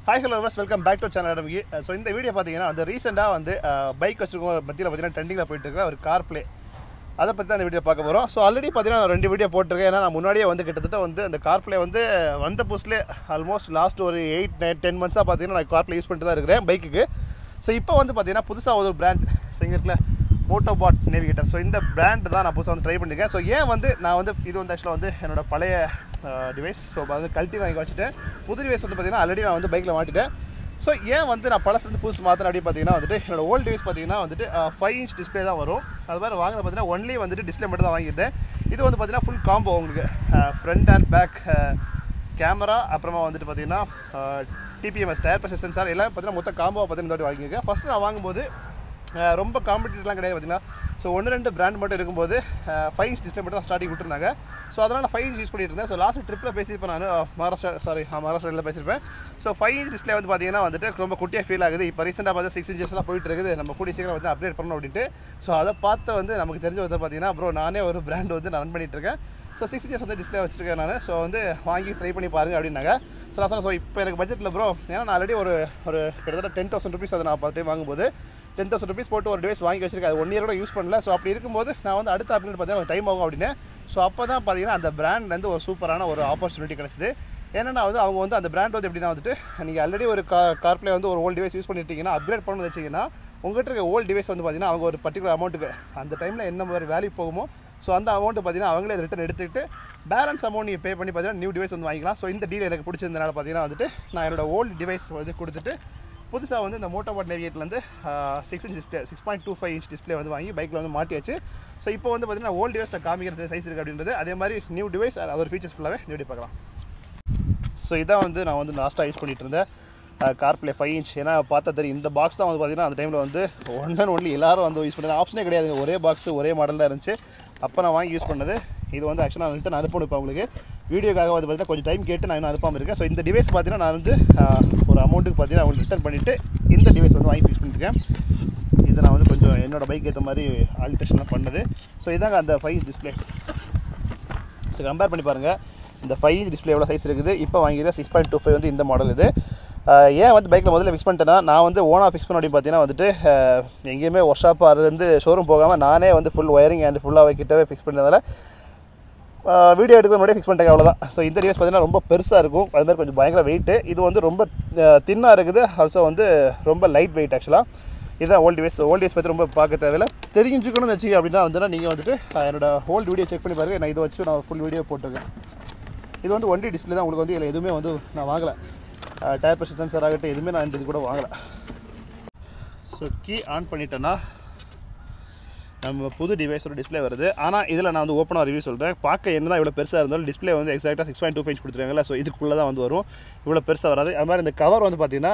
Hi hello viewers, welcome back to channel Adamgi. So இந்த video பாத்தீங்கன்னா அந்த ரீசன்ட்டா வந்து பைக் வச்சிருக்கவங்க மத்தியில பாத்தீங்கன்னா ட்ரெண்டிங்ல போயிட்டு இருக்க ஒரு கார் ப்ளே அத பத்தி தான் இந்த வீடியோ பார்க்க போறோம். சோ ஆல்ரெடி பாத்தீங்கன்னா நான் ரெண்டு வீடியோ போட்டுருக்கேன். ஏன்னா நான் முன்னாடியே வந்து கிட்டத்தட்ட வந்து அந்த கார் ப்ளே வந்து வந்த புதுசுல ஆல்மோஸ்ட் லாஸ்ட் ஒரு 8-10 மந்த்ஸா பாத்தீங்கன்னா நான் கார் ப்ளே யூஸ் பண்ணிட்டு தான் இருக்கேன் பைக்குக்கு. சோ இப்போ வந்து பாத்தீங்கன்னா புதுசா ஒரு பிராண்ட் சிங்கர்ல மோட்டோபாட் நேவிகேட்டர். ஸோ இந்த பிராண்ட் தான் நான் புதுசாக வந்து ட்ரை பண்ணியிருக்கேன். ஸோ ஏன் வந்து நான் வந்து இது வந்து ஆக்சுவலாக வந்து என்னோட பழைய டிவைஸ். ஸோ அது கழட்டி வாங்கி வச்சுட்டேன். புது டிவைஸ் வந்து பார்த்தீங்கன்னா ஆல்ரெடி நான் வந்து பைக்கில் மாட்டிட்டேன். ஸோ ஏன் வந்து நான் பழசு வந்து புதுசு மாற்றினேன் அப்படின்னு பார்த்தீங்கன்னா வந்துட்டு என்னோட ஓல்டு டிவைஸ் பார்த்தீங்கன்னா வந்துட்டு 5 inch டிஸ்பிளே தான் வரும். அது மாதிரி வாங்கின பார்த்தீங்கன்னா ஒன்லி வந்துட்டு டிஸ்பிளே மட்டும் தான் வாங்கியிருந்தேன். இது வந்து பார்த்தீங்கன்னா ஃபுல் காம்போ உங்களுக்கு ஃப்ரண்ட் அண்ட் பேக் கேமரா, அப்புறமா வந்துட்டு பார்த்தீங்கன்னா டிபிஎம்எஸ் டயர் ப்ரெஷர் சென்சார் எல்லாம் பார்த்தீங்கன்னா மொத்த காம்போ பார்த்தீங்கன்னா இந்த வாட்டி வாங்கியிருக்கேன். ஃபஸ்ட்டு நான் வாங்கும்போது ரொம்ப காம்படிட்டிவ்லாம் கிடையாது பார்த்தீங்கன்னா. ஸோ 1-2 பிராண்ட் மட்டும் இருக்கும்போது 5 inch டிஸ்பிளே மட்டும் தான் ஸ்டார்டிங் விட்டுருந்தாங்க. ஸோ அதனால் நான் 5 inch யூஸ் பண்ணிட்டு இருந்தேன். ஸோ லாஸ்ட் ட்ரிப்பில் பேசியிருப்பேன் நான் மகாராஷ்டிராவில் பேசியிருப்பேன். ஸோ 5 inch டிஸ்பிளே வந்து பார்த்தீங்கன்னா வந்துட்டு ரொம்ப குட்டியாக ஃபீல் ஆகுது. இப்போ ரீசெண்டாக பார்த்து 6 inchesலாம் போயிட்டு இருக்குது. நம்ம கூடிய சீக்கிரம் வந்து அப்டேட் பண்ணணும் அப்படின்ட்டு. ஸோ அதை பார்த்து வந்து நமக்கு தெரிஞ்ச வந்து பார்த்தீங்கன்னா அப்புறம் நானே ஒரு பிராண்ட் வந்து நான் ரன் பண்ணிட்டு இருக்கேன். ஸோ 6 inches வந்து டிஸ்பிளே வச்சிருக்கேன் நான். ஸோ வந்து வாங்கி ட்ரை பண்ணி பாருங்க அப்படின்னாங்க. ஸோ இப்போ எனக்கு பட்ஜெட்டில் ப்ரோ, ஏன்னா நான் ஆல்ரெடி ஒரு கிட்டத்தட்ட 10,000 rupees அதை நான் பார்த்து வாங்கும்போது 10,000 rupees போட்டு ஒரு டிவைஸ் வாங்கி வச்சிருக்கேன். அது 1 year கூட யூஸ் பண்ணல. ஸோ அப்படி இருக்கும்போது நான் வந்து அடுத்த அப்டேட் பார்த்தீங்கன்னா டைம் ஆகும் அப்படின்னு. ஸோ அப்போ தான் பார்த்தீங்கன்னா அந்த பிராண்ட்லேருந்து ஒரு சூப்பரான ஒரு ஆப்பர்ச்சுனிட்டி கிடச்சிது. ஏன்னா வந்து அவங்க வந்து அந்த பிராண்ட் வந்து எப்படின்னா வந்துட்டு நீங்கள் ஆல்ரெடி ஒரு கார் ப்ளே வந்து ஒரு ஓல்டு டிவைஸ் யூஸ் பண்ணிட்டீங்கன்னா அப்கிரேட் பண்ணணும்னு வச்சிங்கன்னா உங்கள்கிட்ட இருக்க ஓல்டு டிவைஸ் வந்து பார்த்தீங்கன்னா அவங்க ஒரு பர்டிகுலர் அமௌண்ட்டுக்கு அந்த டைமில் என்ன மாதிரி வேல்யூ போகுமோ ஸோ அந்த அமௌண்ட்டு பார்த்தீங்கன்னா அவங்களே ரிட்டன் எடுத்துக்கிட்டு பேலன்ஸ் அமௌண்ட் நீங்கள் பே பண்ணி பார்த்தீங்கன்னா நியூ டிவைஸ் வந்து வாங்கிக்கலாம். ஸோ இந்த டீல் எனக்கு பிடிச்சிருந்தனால பார்த்தீங்கன்னா வந்துட்டு நான் என்னோட ஓல்டு டிவைஸ் வந்து கொடுத்துட்டு புதுசாக வந்து இந்த மோட்டோபாட் நேவிகேட்லேருந்து 6 inch டிஸ்பிளே 6.25 inch டிஸ்பிளே வந்து வாங்கி பைக்கில் வந்து மாட்டியாச்சு. ஸோ இப்போ வந்து பார்த்தீங்கன்னா ஓல்டு டிவைஸ் நான் காமிக்கிற சைஸ் இருக்குது அப்படின்றது, அதே மாதிரி நியூ டிவைஸ் அதோட ஃபீச்சர்ஸ் ஃபுல்லாகவே இந்த வீடியோ பார்க்கலாம். ஸோ இதான் வந்து நான் வந்து லாஸ்ட்டாக யூஸ் பண்ணிட்டு இருந்தேன் கார் ப்ளே 5 inch. ஏன்னா பார்த்தா தெரியும் இந்த பாக்ஸ் தான் வந்து பார்த்தீங்கன்னா அந்த டைமில் வந்து ஒன்லி எல்லாரும் வந்து யூஸ் பண்ணது ஆப்ஷனே கிடையாதுங்க. ஒரே பாக்ஸ் ஒரே மாடல் தான் இருந்துச்சு. அப்போ நான் வாங்கி யூஸ் பண்ணது. இது வந்து ஆக்சுவலாக நான் ரிட்டன் அனுப்பணும். இப்போ உங்களுக்கு வீடியோக்காக வந்து பார்த்தீங்கன்னா கொஞ்சம் டைம் கேட்டு நான் இன்னும் அனுப்பாமல் இருக்கேன். ஸோ இந்த டிவைஸ் பார்த்தீங்கன்னா நான் வந்து ஒரு அமௌண்ட்டுக்கு பார்த்தீங்கன்னா அவங்களுக்கு ரிட்டன் பண்ணிவிட்டு இந்த டிவைஸ் வந்து வாங்கி யூஸ் பண்ணியிருக்கேன். இதை நான் வந்து கொஞ்சம் என்னோடய பைக் ஏற்ற மாதிரி ஆல்ட்ரேஷன்லாம் பண்ணது. ஸோ இதாங்க அந்த 5 inch டிஸ்பிளே. ஸோ கம்பேர் பண்ணி பாருங்கள் இந்த 5 inch டிஸ்பிளே எவ்வளோ சைஸ் இருக்குது. இப்போ வாங்கியிருக்கேன் 6.25 வந்து இந்த மாடல் இது. ஏன் வந்து பைக்கில் முதல்ல ஃபிக்ஸ் பண்ணிட்டேன்னா நான் வந்து ஓனாக ஃபிக்ஸ் பண்ண அப்படின்னு பார்த்தீங்கன்னா வந்துட்டு எங்கேயுமே ஒர்க் ஷாப் வந்து ஷோரூம் போகாமல் நானே வந்து ஃபுல் ஒயரிங் அண்ட் ஃபுல்லாக கிட்டவே ஃபிக்ஸ் பண்ணதால வீடியோ எடுக்கிற முன்னாடி ஃபிக்ஸ் பண்ணிட்டேன் அவ்வளோதான். ஸோ இந்த டிவைஸ் பார்த்தீங்கன்னா ரொம்ப பெருசாக இருக்கும். அது மாதிரி கொஞ்சம் பயங்கர வெயிட்டு. இது வந்து ரொம்ப தின்னாக இருக்குது. ஆல்சோ வந்து ரொம்ப லைட் வெயிட். ஆக்சுவலாக இதுதான் ஓல்டு டிவைஸ். ஓல்டு டிவைஸ் பற்றி ரொம்ப பார்க்க தேவையில்லை. தெரிஞ்சுக்கணும்னு வச்சு அப்படின்னா வந்துன்னா நீங்கள் வந்துட்டு என்னோட ஓல்டு வீடியோ செக் பண்ணி பாருங்கள். நான் இதை வச்சு நான் ஃபுல் வீடியோ போட்டிருக்கேன். இது வந்து ஒன்லி டிஸ்பிளே தான். உங்களுக்கு வந்து இதில் எதுவுமே வந்து நான் வாங்கலை. டயர் ப்ரெஷர் சென்சார் ஆகட்டும் எதுவுமே நான் இது கூட வாங்கலை. ஸோ கீ ஆன் பண்ணிட்டேன்னா நம்ம புது டிவைஸோட டிஸ்பிளே வருது. ஆனால் இதில் நான் வந்து ஓப்பனாக ரிவ்யூ சொல்கிறேன். பார்க்க என்ன தான் இவ்வளோ பெருசாக இருந்தாலும் டிஸ்பிளே வந்து எக்ஸாக்டாக 6.25 inch கொடுத்துருக்காங்கல்ல. ஸோ இதுக்குள்ளே தான் வந்து வரும். இவ்வளோ பெருசாக வராது. அது மாதிரி இந்த கவர் வந்து பார்த்தீங்கன்னா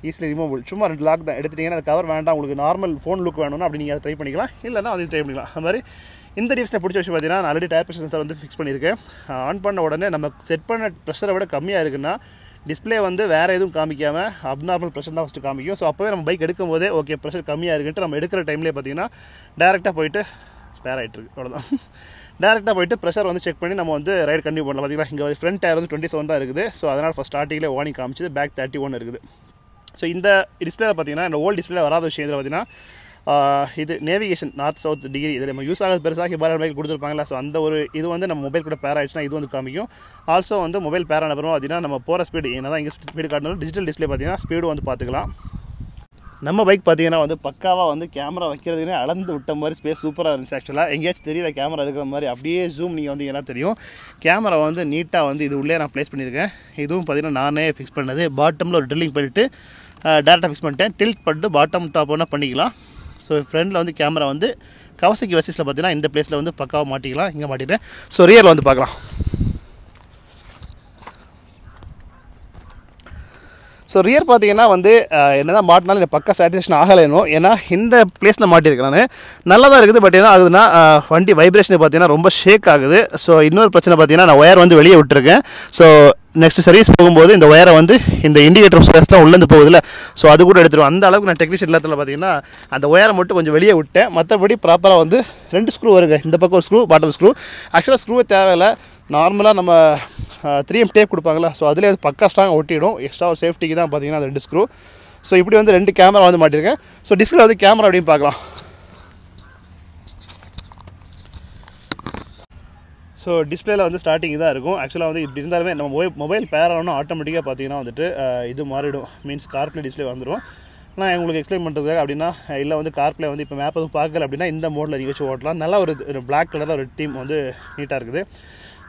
ஈஸிலி ரிமூவபிள். சும்மா 2 லாக் தான் எடுத்துட்டிங்கன்னா அந்த கவர் வேண்டாம், உங்களுக்கு நார்மல் ஃபோன் லுக் வேணும்னா அப்படி நீங்கள் அதை ட்ரை பண்ணிக்கலாம். இல்லைனா அதை ட்ரை பண்ணிக்கலாம். அது மாதிரி இந்த டிவைஸில் பிடிச்ச விஷயம் பார்த்தீங்கன்னா நான் ஆல்ரெடி டயர் ப்ரெஷர் சென்சார் வந்து ஃபிக்ஸ் பண்ணியிருக்கேன். ஆன் பண்ண உடனே நம்ம செட் பண்ண ப்ரெஷரை விட கம்மியாக இருக்குன்னா டிஸ்பிளே வந்து வேறு எதுவும் காமிக்காமல் அப்நார்மல் ப்ரெஷர் தான் ஃபஸ்ட்டு காமிக்கும். ஸோ அப்போவே நம்ம பைக் எடுக்கும் போதே ஓகே ப்ரெஷர் கம்மியாக இருக்குன்ட்டு நம்ம எடுக்கிற டைம்லேயே பார்த்தீங்கன்னா டேரெக்டாக போயிட்டு பேராயிட்டுருக்கு. அவ்வளோதான். டேரெக்டாக போயிட்டு ப்ரெஷர் வந்து செக் பண்ணி நம்ம வந்து ரைடு கண்டினியூ பண்ணலாம். பார்த்தீங்கன்னா இங்கே வந்து ஃப்ரண்ட் டயர் வந்து 27 தான் இருக்குது. ஸோ அதனால் ஃபஸ்ட் ஸ்டார்டிங்கில் வார்னிங் காமிச்சது, பேக் 31 இருக்குது. ஸோ இந்த டிஸ்பிளேல பார்த்தீங்கன்னா இந்த ஓல்டு டிஸ்பிளே வராத விஷயம் இதில் பார்த்தீங்கன்னா இது நேவிகேஷன் நார்த் சவுத் டிகிரி இதில் நம்ம யூஸ் ஆகிறது பெருசாக ஹிமாலயன் பைக் கொடுத்துருப்பாங்களா. ஸோ அந்த ஒரு இது வந்து நம்ம மொபைல் கூட பேர் ஆகிடுச்சுன்னா இது வந்து காமிக்கும். ஆல்சோ வந்து மொபைல் பேர் ஆனப்புறம் பார்த்தீங்கன்னா நம்ம போகிற ஸ்பீடு என்ன தான் இங்கே ஸ்பீடு காட்டினாலும் டிஜிட்டல் டிஸ்பிளே பார்த்தீங்கன்னா ஸ்பீடு வந்து பார்த்துக்கலாம். நம்ம பைக் பார்த்தீங்கன்னா வந்து பக்காவாக வந்து கேமரா வைக்கிறதுனே அளந்து விட்ட மாதிரி ஸ்பேஸ் சூப்பராக இருந்துச்சு. ஆக்சுவலாக எங்கேயாச்சும் தெரியுதா கேமரா இருக்கிற மாதிரி அப்படியே ஜூம் நீங்கள் வந்து என்ன தெரியும். கேமரா வந்து நீட்டாக வந்து இது உள்ளே நான் ப்ளேஸ் பண்ணியிருக்கேன். இதுவும் பார்த்தீங்கன்னா நானே ஃபிக்ஸ் பண்ணது. பாட்டமில் ஒரு ட்ரில்லிங் பண்ணிவிட்டு டேரெக்டாக ஃபிக்ஸ் பண்ணிட்டேன். டில்ட் பண்ணிட்டு பாட்டம் டாப் ஒன்றா பண்ணிக்கலாம். ஸோ ஃப்ரண்டில் வந்து கேமரா வந்து கவசக்கி வசிஸில் பார்த்தீங்கன்னா இந்த பிளேஸில் வந்து பக்காவாக மாட்டிக்கலாம். இங்கே மாட்டிட்டேன். ஸோ ரியரில் வந்து பார்க்கலாம். ஸோ ரியர் பார்த்தீங்கன்னா வந்து என்ன தான் மாட்டினாலும் எனக்கு பக்கா சாட்டிஸ்ஃபேக்ஷன் ஆகலைனும். ஏன்னா இந்த பிளேஸில் மாட்டியிருக்கேன் நான். நல்லா தான் இருக்குது. பட் என்ன ஆகுதுன்னா வண்டி வைப்ரேஷன் பார்த்தீங்கன்னா ரொம்ப ஷேக் ஆகுது. ஸோ இன்னொரு பிரச்சனை பார்த்தீங்கன்னா நான் ஒயர் வந்து வெளியே விட்டுருக்கேன். ஸோ நெக்ஸ்ட் சர்வீஸ் போகும்போது இந்த ஒயரை வந்து இந்த இண்டிகேட்டர் ஸ்பேஸ்லாம் உள்ளேருந்து போகுதுல்ல. ஸோ அது கூட எடுத்துருவோம். அந்த அளவுக்கு நான் டெக்னீஷியன் இல்லாததில் பார்த்தீங்கன்னா அந்த ஒயரை மட்டும் கொஞ்சம் வெளியே விட்டேன். மற்றபடி ப்ராப்பராக வந்து 2 ஸ்க்ரூ வருங்க. இந்த பக்கம் ஒரு ஸ்க்ரூ, பாட்டம் ஸ்க்ரூ. ஆக்சுவலாக ஸ்க்ரூவே தேவையில்லை. நார்மலாக நம்ம 3M டேப் கொடுப்பாங்களா, ஸோ அதிலே அது பக்கா ஸ்ட்ராங் ஒட்டிடும். எக்ஸ்ட்ரா ஒரு சேஃப்டிக்கு தான் பார்த்தீங்கன்னா அது 2 ஸ்க்ரூ. ஸோ இப்படி வந்து 2 கேமரா வந்து மாட்டியிருக்கேன். ஸோ டிஸ்பிளே வந்து கேமரா அப்படின்னு பார்க்கலாம். ஸோ டிஸ்பிளேல வந்து ஸ்டார்டிங் தான் இருக்கும். ஆக்சுவலாக வந்து இப்படி இருந்தாலுமே நம்ம மொபைல் பேர் ஆகணும் ஆட்டோமேட்டிக்காக பார்த்தீங்கன்னா வந்துட்டு இது மாறிடும். மீன்ஸ் CarPlay டிஸ்பிளே வந்துடும். நான் உங்களுக்கு எக்ஸ்பிளைன் பண்ணுறதுக்காக அப்படின்னா இல்லை வந்து CarPlay வந்து இப்போ மேப் எதுவும் பார்க்கல அப்படின்னா இந்த மோடில் நீங்கள் வச்சு ஓட்டலாம். நல்லா ஒரு பிளாக் கலரில் ஒரு டீம் வந்து நீட்டாக இருக்குது.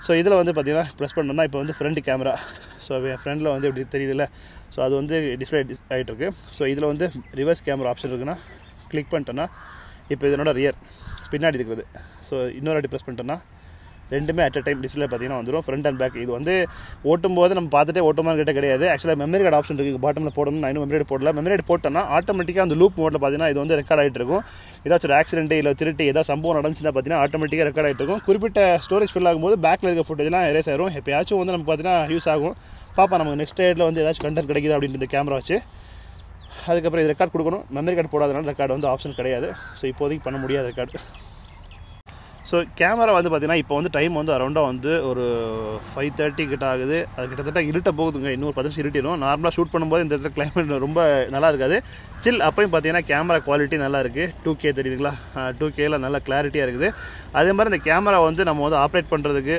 ஸோ இதில் வந்து பார்த்தீங்கன்னா ப்ரெஸ் பண்ணோம்னா இப்போ வந்து ஃப்ரண்ட் கேமரா. ஸோ என் ஃப்ரெண்டில் வந்து இப்படி தெரியுதுல்ல, ஸோ அது வந்து டிஸ்பிளே ஆகிட்டுருக்கு. ஸோ இதில் வந்து ரிவர்ஸ் கேமரா ஆப்ஷன் இருக்குன்னா கிளிக் பண்ணிட்டேன்னா இப்போ இதனோட ரியர் பின்னாடி இருக்குது. ஸோ இன்னொரு வாட்டி ப்ரெஸ் பண்ணிட்டோன்னா ரெண்டுமே அட் அ டைம் டிஸ்பிளே பார்த்தீங்கன்னா வந்துடும் ஃப்ரண்ட் அண்ட் பேக். இது வந்து ஓட்டும்போது நம்ம பார்த்துட்டே ஓட்டுமான்னு கிட்ட கிடையாது. ஆக்சுவலாக மெமரி கார்டு ஆப்ஷன் இருக்குது பாட்டமில் போடணும். நான் இன்னும் மெமரி கார்டு போடல. மெமரி கார்டு போட்டோன்னா ஆட்டோமேட்டிக்காக அந்த லூப் மோடில் பார்த்தீங்கன்னா இது வந்து ரெக்கார்ட் ஆகிட்டு இருக்கும். ஏதாச்சும் ஒரு ஆக்சிடென்ட் இல்லை திருட்டு ஏதாவது சம்பவம் நடந்துச்சுன்னா பார்த்தீங்கன்னா ஆட்டோமேட்டிக்காக ரெக்கார்ட் ஆகிட்டு இருக்கும். குறிப்பிட்ட ஸ்டோரேஜ் ஃபில் ஆகும்போது பேக்கில் இருக்க ஃபுட்டேஜ்லாம் எரேஸ் ஆயிரும். எப்போயாச்சும் வந்து நம்ம பார்த்தீங்கன்னா யூஸ் ஆகும். பாப்பா நமக்கு நெக்ஸ்ட் டேட்டில் வந்து ஏதாச்சும் கண்டென்ட் கிடைக்குது அப்படின்ட்டு இந்த கேமரா வச்சு. அதுக்கப்புறம் இது ரெக்கார்ட் கொடுக்கணும். மெமரி கார்டு போடாதனால ரெக்கார்டு வந்து ஆப்ஷன் கிடையாது. ஸோ இப்போதைக்கு பண்ண முடியாது ரெக்கார்டு. ஸோ கேமரா வந்து பார்த்திங்கன்னா இப்போ வந்து டைம் வந்து அரௌண்டாக வந்து ஒரு 5:30 கிட்ட ஆகுது. அது கிட்டத்தட்ட இருட்ட போகுதுங்க. இன்னும் ஒரு 10 நிமிஷம் இருட்டிடும். நார்மலாக ஷூட் பண்ணும்போது இந்த இடத்துல கிளைமேட் ரொம்ப நல்லா இருக்காது. ஸ்டில் அப்போயும் பார்த்தீங்கன்னா கேமரா குவாலிட்டி நல்லா இருக்குது. 2K தெரியுதுங்களா, 2Kல நல்லா கிளாரிட்டியாக இருக்குது. அதே மாதிரி இந்த கேமரா வந்து நம்ம வந்து ஆப்ரேட் பண்ணுறதுக்கு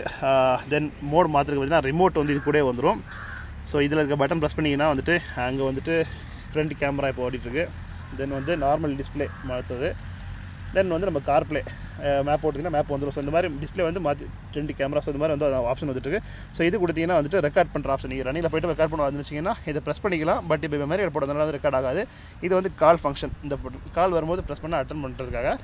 தென் மோட் மாற்றுறதுக்கு பார்த்தீங்கன்னா ரிமோட் வந்து இது கூட வந்துடும். ஸோ இதில் இருக்க பட்டன் ப்ரெஸ் பண்ணிங்கன்னா வந்துட்டு அங்கே வந்துட்டு ஃப்ரண்ட் கேமரா இப்போ ஓடிட்டுருக்கு. தென் வந்து நார்மல் டிஸ்பிளே மாற்றுறது. தென் வந்து நம்ம CarPlay மேப் போட்டிங்கன்னா மேப் வந்துடும். ஸோ இந்த மாதிரி டிஸ்பிளே வந்து மாற்றி 2 கேமராஸ் இந்த மாதிரி வந்து ஆப்ஷன் வந்துட்டு. ஸோ இது கொடுத்தீங்கன்னா வந்துட்டு ரெக்கார்ட் பண்ணுற ஆப்ஷன். நீங்கள் ரன்னிங்கில் போய்ட்டு ரெக்கார்ட் பண்ண வந்துச்சிங்கன்னா இதை ப்ரெஸ் பண்ணிக்கலாம். பட் இப்போ மெமரி கார்டு போடுறதுனால ரெக்கார்ட் ஆகாது. இது வந்து கால் ஃபங்க்ஷன். இந்த கால் வரும்போது ப்ரெஸ் பண்ண அட்டன் பண்ணுறதுக்காக.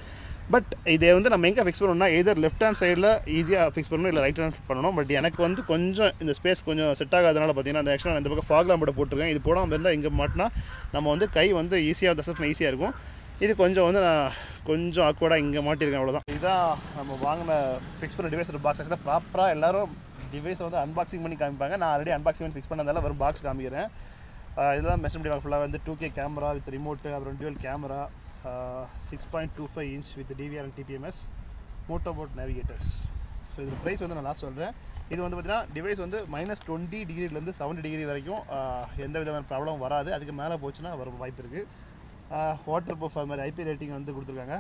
பட் இதை வந்து நம்ம எங்கே ஃபிக்ஸ் பண்ணணும்னா எதர் லெஃப்ட் ஹேண்ட் சைடில் ஈஸியாக ஃபிக்ஸ் பண்ணணும், இல்லை ரைட் ஹேண்ட் பண்ணணும். பட் எனக்கு வந்து கொஞ்சம் இந்த ஸ்பேஸ் கொஞ்சம் செட் ஆகாதனால பார்த்தீங்கன்னா அந்த ஆக்சுவலாக இந்த பக்கம் ஃபாக் லேம்ப் போட்டிருக்கேன். இது போடாமல் இருந்தால் இங்கே மாட்டினா நம்ம வந்து கை வந்து ஈஸியாக தசப் பண்ண ஈஸியாக இருக்கும். இது கொஞ்சம் வந்து நான் கொஞ்சம் ஆக்வர்டாக இங்கே மாட்டியிருக்கேன், அவ்வளோதான். இதுதான் நம்ம வாங்கின ஃபிக்ஸ் பண்ண டிவைஸ் பாக்ஸ். ஆக்சுவலாக ப்ராப்பராக எல்லோரும் டிவைஸை வந்து அன்பாக்சிங் பண்ணி காமிப்பாங்க. நான் ஆல்ரெடி அன்பாக்சிங் பண்ணி ஃபிக்ஸ் பண்ணதால வெறும் பாக்ஸ் காமிக்கிறேன். இதெல்லாம் மெஷர் பண்ணி ஃபுல்லாக வந்து 2K கேமரா வித் ரிமோட்டு, அப்புறம் dual camera, 6.25 inch with DVR and TPMS, Motobot navigators. So இது ப்ரைஸ் வந்து நான் லாஸ்ட் சொல்கிறேன். இது வந்து பார்த்தீங்கன்னா டிவைஸ் வந்து -20 டிகிரிலேருந்து 70 டிகிரி வரைக்கும் எந்த விதமான ப்ராப்ளம் வராது. அதுக்கு மேலே போச்சுன்னா வர வாய்ப்பு இருக்குது. வாட்டர் ப்ரூஃப் அது மாதிரி IP ரேட்டிங் வந்து கொடுத்துருக்காங்க.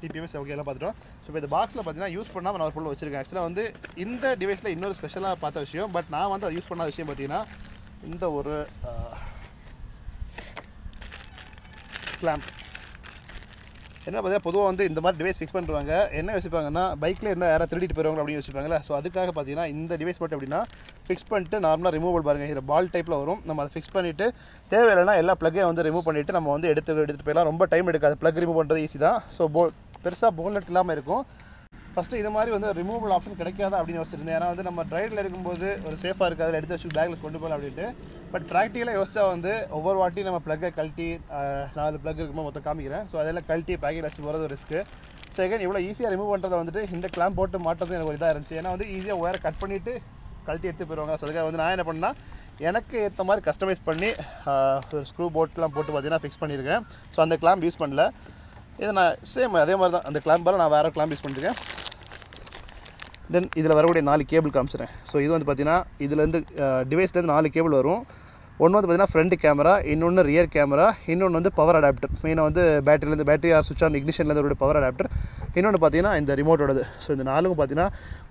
TPMS ஓகே எல்லாம் பார்த்துட்டோம். ஸோ இப்போ இந்த பாக்ஸில் பார்த்தீங்கன்னா யூஸ் பண்ணாமல் நான் ஒரு பொருள் வச்சுருக்கேன். ஆக்சுவலாக வந்து இந்த டிவைஸில் இன்னொரு ஸ்பெஷலாக பார்த்த விஷயம், பட் நான் வந்து அதை யூஸ் பண்ணாத விஷயம் பார்த்தீங்கன்னா இந்த ஒரு கிளாம்ப். என்ன பார்த்தீங்கன்னா பொதுவாக வந்து இந்த மாதிரி டிவைஸ் ஃபிக்ஸ் பண்ணுறாங்க. என்ன யோசிப்பாங்கன்னா பைக்கில் என்ன யாராவது திருடிட்டு போயிருவாங்க அப்படின்னு யோசிப்பாங்களே. ஸோ அதுக்காக பார்த்தீங்கன்னா இந்த டிவைஸ் மட்டும் அப்படின்னா ஃபிக்ஸ் பண்ணிட்டு நார்மலாக ரிமூவல் பாருங்கள். இதில் பால் டைப்பில் வரும். நம்ம அதை ஃபிக்ஸ் பண்ணிவிட்டு தேவையில்லைனா எல்லா ப்ளக்கையும் வந்து ரிமூவ் பண்ணிவிட்டு நம்ம வந்து எடுத்துகிட்டு போயிடலாம். ரொம்ப டைம் எடுக்காது. ப்ளக் ரிமூவ் பண்ணுறது ஈஸி தான். ஸோ பெருசாக போல்நட் இல்லாமல் இருக்கும். ஃபஸ்ட்டு இது மாதிரி வந்து ரிமூவல் ஆப்ஷன் கிடைக்காதா அப்படின்னு யோசிச்சிருந்தேன். ஏன்னா வந்து நம்ம ட்ரைவில் இருக்கும்போது ஒரு சேஃபாக இருக்குது, அதில் எடுத்து வச்சு பேக்கில் கொண்டு போகலாம் அப்படின்ட்டு. பட் ப்ராக்டிக்கலாக யோசிச்சா வந்து ஒவ்வொரு வாட்டி நம்ம ப்ளக்கை கழட்டி 4 ப்ளக் இருக்கும்போது மொத்தம் காமிக்கிறேன். ஸோ அதெல்லாம் கழட்டி பேக்கெட் வச்சு போகிறது ஒரு ரிஸ்க்கு. ஸோ எகன் இவ்வளோ ஈஸியாக ரிமூவ் பண்ணுறதை வந்துட்டு இந்த கிளாம்ப் போட்டு மாட்டுறது எனக்கு ஒரு இதாக இருந்துச்சு. ஏன்னா வந்து ஈஸியாக ஒயரை கட் பண்ணிவிட்டு கழட்டி எடுத்து போயிடுவாங்க. ஸோ அதுக்காக வந்து நான் என்ன பண்ணால் எனக்கு ஏற்ற மாதிரி கஸ்டமைஸ் பண்ணி ஒரு ஸ்க்ரூ போட்லாம் போட்டு பார்த்தீங்கன்னா ஃபிக்ஸ் பண்ணியிருக்கேன். ஸோ அந்த கிளாம்ப் யூஸ் பண்ணல. இதை நான் சேம் அதே மாதிரி தான் அந்த கிளாம்பால் நான் வேறு கிளாம்ப் யூஸ் பண்ணியிருக்கேன். தென் இதில் வரக்கூடிய 4 கேபிள் காமிச்சிடுறேன். ஸோ இது வந்து பார்த்தீங்கன்னா இதுலேருந்து டிவைஸ்லேருந்து 4 கேபிள் வரும். ஒன்று வந்து பார்த்தீங்கன்னா ஃப்ரண்ட் கேமரா, இன்னொன்று ரியர் கேமரா, இன்னொன்று வந்து பவர் அடாப்டர். மெயினாக வந்து பேட்டரி ஆர் சுவிட்ச் ஆன் இக்னிஷன்லேருந்து ஒரு பவர் அடாப்டர், இன்னொன்று பார்த்தீங்கன்னா இந்த ரிமோட்டோடது. ஸோ இந்த 4க்கும் பார்த்தீங்கன்னா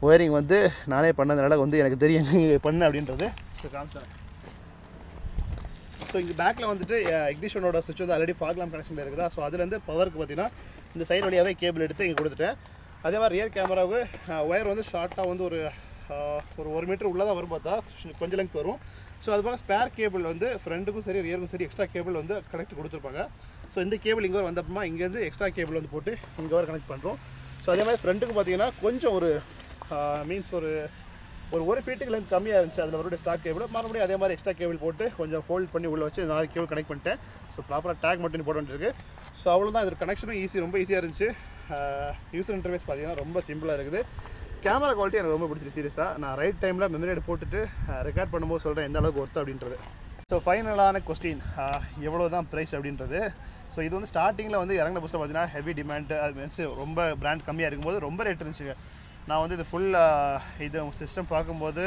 ஒயரிங் வந்து நானே பண்ணதுனால வந்து எனக்கு தெரியும் பண்ணு அப்படின்றது. ஸோ காமிச்சிட்டேன். ஸோ இங்கே பேக்கில் வந்துட்டு இக்னிஷனோட சுவிட்ச் வந்து ஆல்ரெடி ஃபாக் லேம்ப் கனெக்ஷனில் இருக்குதா. ஸோ அதுலேருந்து பவருக்கு பார்த்தீங்கன்னா இந்த சைடு வழியாகவே கேபிள் எடுத்து இங்கே கொடுத்துட்டேன். அதே மாதிரி ரியர் கேமராவுக்கு ஒயர் வந்து ஷார்ட்டாக வந்து ஒரு 1 மீட்டர் உள்ளே தான் வரும். பார்த்தா கொஞ்சம் லெங்க் வரும். ஸோ அது போல் ஸ்பேர் கேபிள் வந்து ஃப்ரண்ட்டுக்கும் சரி ரியருக்கும் சரி எக்ஸ்ட்ரா கேபிள் வந்து கனெக்ட் கொடுத்துருப்பாங்க. ஸோ இந்த கேபிள் இங்கே வந்தப்பமா இங்கேருந்து எக்ஸ்ட்ரா கேபிள் வந்து போட்டு இங்கே வர கனெக்ட் பண்ணுறோம். ஸோ அதே மாதிரி ஃப்ரண்ட்டுக்கு பார்த்தீங்கன்னா கொஞ்சம் ஒரு மீன்ஸ் ஒரு ஃபீட்டுக்கு லென்த் கம்மியாக இருந்துச்சு. அதில் ஒரு ஸ்டாக் கேபிள் மறுபடியும் அதே மாதிரி எக்ஸ்ட்ரா கேபிள் போட்டு கொஞ்சம் ஃபோல்ட் பண்ணி உள்ளே வச்சு 4 கேபிள் கனெக்ட் பண்ணிட்டேன். ஸோ ப்ராப்பராக டேக் மட்டும் போட வேண்டியிருக்கு. ஸோ அவ்வளோதான். இது கனெக்ஷனும் ரொம்ப ஈஸியாக இருந்துச்சு. யூசர் இன்டர்ஃபேஸ் பார்த்தீங்கன்னா ரொம்ப சிம்பிளாக இருக்குது. கேமரா குவாலிட்டி எனக்கு ரொம்ப பிடிச்சிருக்கு சீரியஸாக. நான் ரைட் டைமில் மெமரி கார்டு போட்டுட்டு ரெக்கார்ட் பண்ணும்போது சொல்கிறேன் எந்த அளவுக்கு ஒர்த்து அப்படின்றது. ஸோ ஃபைனலான கொஸ்டின் எவ்வளோ தான் ப்ரைஸ் அப்படின்றது. ஸோ இது வந்து ஸ்டார்டிங்கில் வந்து இறங்கின புதுசில் பார்த்தீங்கன்னா ஹெவி டிமாண்ட், அது மீன்ஸ் ரொம்ப பிராண்ட் கம்மியாக இருக்கும்போது ரொம்ப ரேட் இருந்துச்சுங்க. நான் வந்து இது ஃபுல் இது சிஸ்டம் பார்க்கும்போது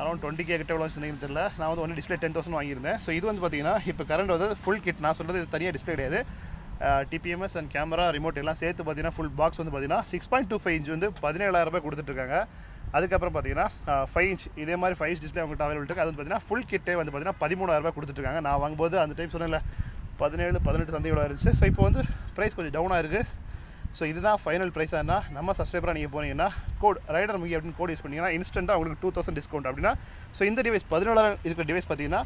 அரௌண்ட் 20K கிட்ட எவ்வளோ சொன்னீங்கன்னு தெரியல. நான் வந்து ஒன்லி டிஸ்பிளே 10,000 வாங்கியிருந்தேன். ஸோ இது வந்து பார்த்தீங்கன்னா இப்போ கரண்ட் வந்து ஃபுல் கிட். நான் சொல்கிறது இது தனியாக டிஸ்பிளே கிடையாது. டிபிஎம்எஸ் அண்ட் கேமரா ரிமோட் எல்லாம் சேர்த்து பார்த்தீங்கன்னா ஃபுல் பாக்ஸ் வந்து பார்த்தீங்கன்னா 6.25 இன்ச் வந்து 17,000 ரூபாய் கொடுத்துட்ருக்காங்க. அதுக்கப்புறம் பார்த்தீங்கன்னா 5 இன்ச் இதே மாதிரி 5 இன்ச் டிஸ்பிளே அவங்கள்ட்ட அவைலபிள் இருக்குது. அது பார்த்தீங்கன்னா ஃபுல் கிட்டே வந்து பார்த்தீங்கன்னா 13,000 ரூபாய் கொடுத்துட்ருக்காங்க. நான் வாங்கும்போது அந்த டைம் சொன்னேன்ல 17-18 சந்தையோட இருந்துச்சு. ஸோ இப்போ வந்து ப்ரைஸ் கொஞ்சம் டவுனாக இருக்குது. ஸோ இதுதான் ஃபைனல் ப்ரைஸாக இருந்தால் நம்ம சப்ஸ்கிரைபராக நீங்கள் போனீங்கன்னா கோட் ரைடர் முகி அப்படின்னு கோட் யூஸ் பண்ணிங்கன்னா இன்ஸ்டண்ட்டாக உங்களுக்கு 2,000 டிஸ்கவுண்ட் அப்படின்னா. ஸோ இந்த டிவைஸ் 17,000 இருக்கிற டிவைஸ் பார்த்தீங்கன்னா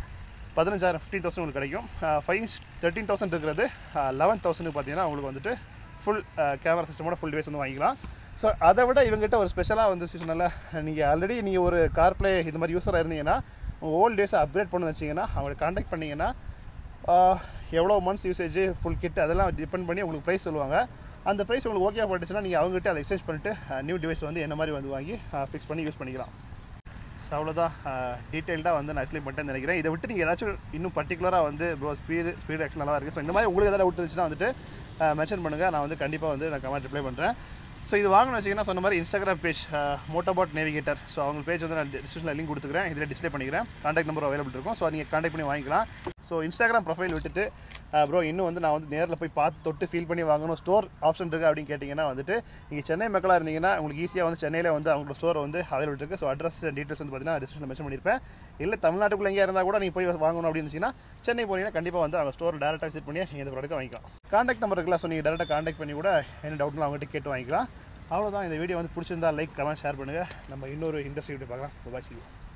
15,000 15,000 உங்களுக்கு கிடைக்கும். 5 இன்ச் 13,000 இருக்கிறது 11,000 பார்த்தீங்கன்னா உங்களுக்கு வந்துட்டு ஃபுல் கேமரா சிஸ்டமோட ஃபுல் டிவைஸ் வந்து வாங்கிக்கலாம். ஸோ அதை விட இவங்ககிட்ட ஒரு ஸ்பெஷலாக வந்து சொன்னால நீங்கள் ஆல்ரெடி நீங்கள் ஒரு கார்ப்ளே இந்த மாதிரி யூஸராக இருந்தீங்கன்னா உங்கள் ஓல்டு டிவைஸை அப்கிரேட் பண்ணு வச்சிங்கன்னா அவங்களை கான்டாக்ட் பண்ணிங்கன்னா எவ்வளோ மந்த்ஸ் யூசேஜ் ஃபுல் கிட் அதெல்லாம் டிபெண்ட் பண்ணி உங்களுக்கு ப்ரைஸ் சொல்லுவாங்க. அந்த ப்ரைஸ் உங்களுக்கு ஓகே பட்டுச்சுன்னா நீங்கள் அவங்ககிட்ட அதை எக்ஸ்சேஞ்ச் பண்ணிட்டு நியூ டிவைஸ் வந்து என்ன மாதிரி வந்து வாங்கி ஃபிக்ஸ் பண்ணி யூஸ் பண்ணிக்கலாம். ஸோ அவ்வளோதான் டீட்டெயில்டாக வந்து நான் எக்ஸ்பிளைன் பண்ணிட்டேன்னு நினைக்கிறேன். இதை விட்டு நீங்கள் ஏதாச்சும் இன்னும் பர்டிகுலராக வந்து ப்ரோ ஸ்பீட் ஆக்ஷன் நல்லா இருக்குது. ஸோ இந்த மாதிரி உங்களுக்கு எதாவது விட்டுருச்சுன்னா வந்துட்டு மென்ஷன் பண்ணுங்கள். நான் வந்து கண்டிப்பாக வந்து நான் கமெண்ட் ரிப்ளை பண்ணுறேன். ஸோ இது வாங்கணும்னு வச்சிங்கன்னா சொன்ன மாதிரி இன்ஸ்டாகிராம் பேஜ் மோட்டோபாட் நேவிகேட்டர். ஸோ அவங்க பேஜ் வந்து நான் டிஸ்கிரிப்ஷனில் லிங்க் கொடுத்துக்கிறேன். இதில் டிஸ்பிளே பண்ணிக்கிறேன். கான்டாக்ட் நம்பர் அவைலபிள் இருக்கும். ஸோ நீங்கள் கான்டாக்ட் பண்ணி வாங்கிக்கலாம். ஸோ இன்ஸ்டாகிராம் ப்ரொஃபைல் விட்டுட்டு ப்ரோ இன்னும் வந்து நான் வந்து நேரில் போய் பார்த்து தொட்டு ஃபீல் பண்ணி வாங்கணும் ஸ்டோர் ஆப்ஷன் இருக்குது அப்படின்னு கேட்டிங்கன்னா வந்துட்டு நீங்கள் சென்னை மக்களாக இருந்தீங்கன்னா உங்களுக்கு ஈஸியாக வந்து சென்னையில் வந்து அவங்களோட ஸ்டோர் வந்து அவைலபிள் இருக்குது. ஸோ அட்ரஸ் டீட்டெயில்ஸ் வந்து பார்த்தீங்கன்னா டிஸ்கிரிப்ஷனில் மென்ஷன் பண்ணியிருப்பேன். இல்லை தமிழ்நாட்டுக்குள்ளே எங்கேயா இருந்தால் கூட நீங்கள் போய் வாங்கணும் அப்படின்னு இருந்துச்சுன்னா சென்னை போனீங்கன்னா கண்டிப்பாக வந்து அவங்க ஸ்டோர் டேரெக்டாக விசிட் பண்ணி நீங்கள் இந்த ப்ராடக்ட்டை வாங்கிக்கலாம். கான்டாக்ட் நம்பர் இருக்குல்ல, ஸோ நீங்கள் டேரெக்டாக கான்டாக்ட் பண்ணி கூட என்ன டவுட்லாம் அவங்ககிட்ட கேட்டு வாங்கிக்கலாம். அவ்வளோதான். இந்த வீடியோ வந்து பிடிச்சிருந்தா லைக் கமெண்ட் ஷேர் பண்ணுங்கள். நம்ம இன்னொரு இண்டஸ்ட்ரி வீடியோ பார்க்கலாம். பாய், see you.